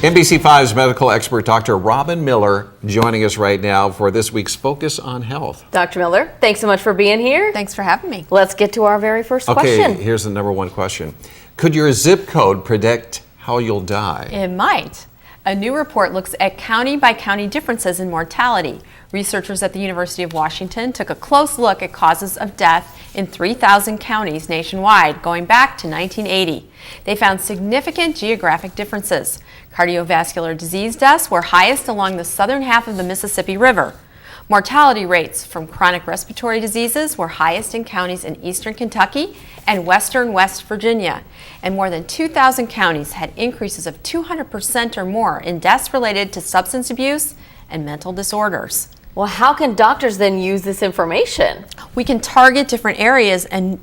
NBC5's medical expert, Dr. Robin Miller, joining us right now for this week's Focus on Health. Dr. Miller, thanks so much for being here. Thanks for having me. Let's get to our very first question. Okay, here's the number one question. Could your zip code predict how you'll die? It might. A new report looks at county-by-county differences in mortality. Researchers at the University of Washington took a close look at causes of death in 3,000 counties nationwide, going back to 1980. They found significant geographic differences. Cardiovascular disease deaths were highest along the southern half of the Mississippi River. Mortality rates from chronic respiratory diseases were highest in counties in eastern Kentucky and western West Virginia. And more than 2,000 counties had increases of 200% or more in deaths related to substance abuse and mental disorders. Well, how can doctors then use this information? We can target different areas and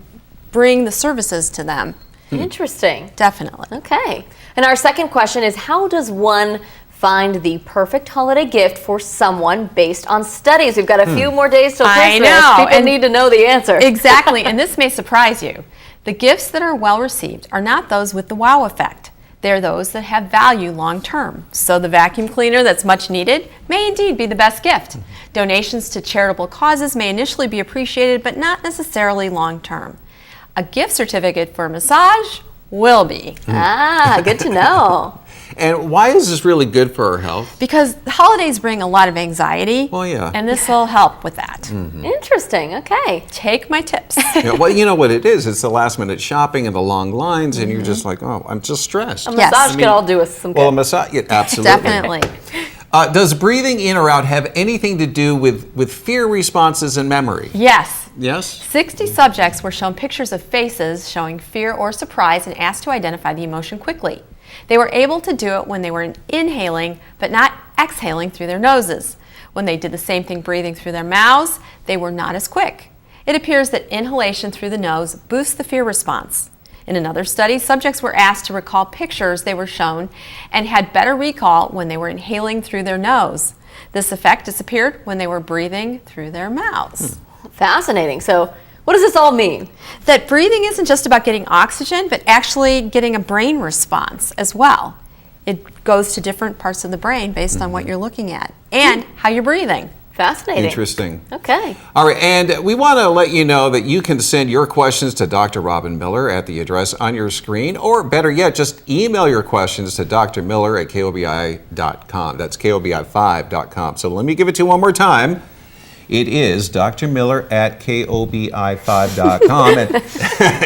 bring the services to them. Interesting. Definitely. Okay. And our second question is, how does one find the perfect holiday gift for someone based on studies? We've got a few more days till Christmas. I know. People need to know the answer. Exactly, and this may surprise you. The gifts that are well received are not those with the wow effect. They're those that have value long term. So the vacuum cleaner that's much needed may indeed be the best gift. Donations to charitable causes may initially be appreciated, but not necessarily long term. A gift certificate for a massage will be. Ah, good to know. And why is this really good for our health? Because the holidays bring a lot of anxiety. Well, yeah. And this will help with that. Interesting. Okay. Take my tips. Yeah, well, you know what it is. It's the last minute shopping and the long lines, and you're just like, oh, I'm just stressed. A Yes. massage could all do us some good. Well, a massage, yeah, absolutely. Definitely. Does breathing in or out have anything to do with fear responses and memory? Yes. Yes? 60 subjects were shown pictures of faces showing fear or surprise and asked to identify the emotion quickly. They were able to do it when they were inhaling, but not exhaling through their noses. When they did the same thing breathing through their mouths, they were not as quick. It appears that inhalation through the nose boosts the fear response. In another study, subjects were asked to recall pictures they were shown and had better recall when they were inhaling through their nose. This effect disappeared when they were breathing through their mouths. Fascinating. So, what does this all mean? That breathing isn't just about getting oxygen, but actually getting a brain response as well. It goes to different parts of the brain based on what you're looking at and how you're breathing. Fascinating. Interesting. Okay. All right, and we want to let you know that you can send your questions to Dr. Robin Miller at the address on your screen, or better yet, just email your questions to drmiller@kobi.com. That's kobi5.com. So let me give it to you one more time. It is drmiller@kobi5.com.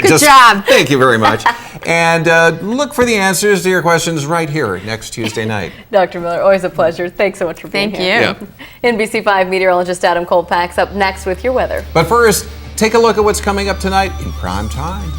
Good job. Thank you very much. And look for the answers to your questions right here next Tuesday night. Dr. Miller, always a pleasure. Thanks so much for being Thank here. you. Yeah. NBC5 meteorologist Adam Kolpack's up next with your weather. But first, take a look at what's coming up tonight in prime time.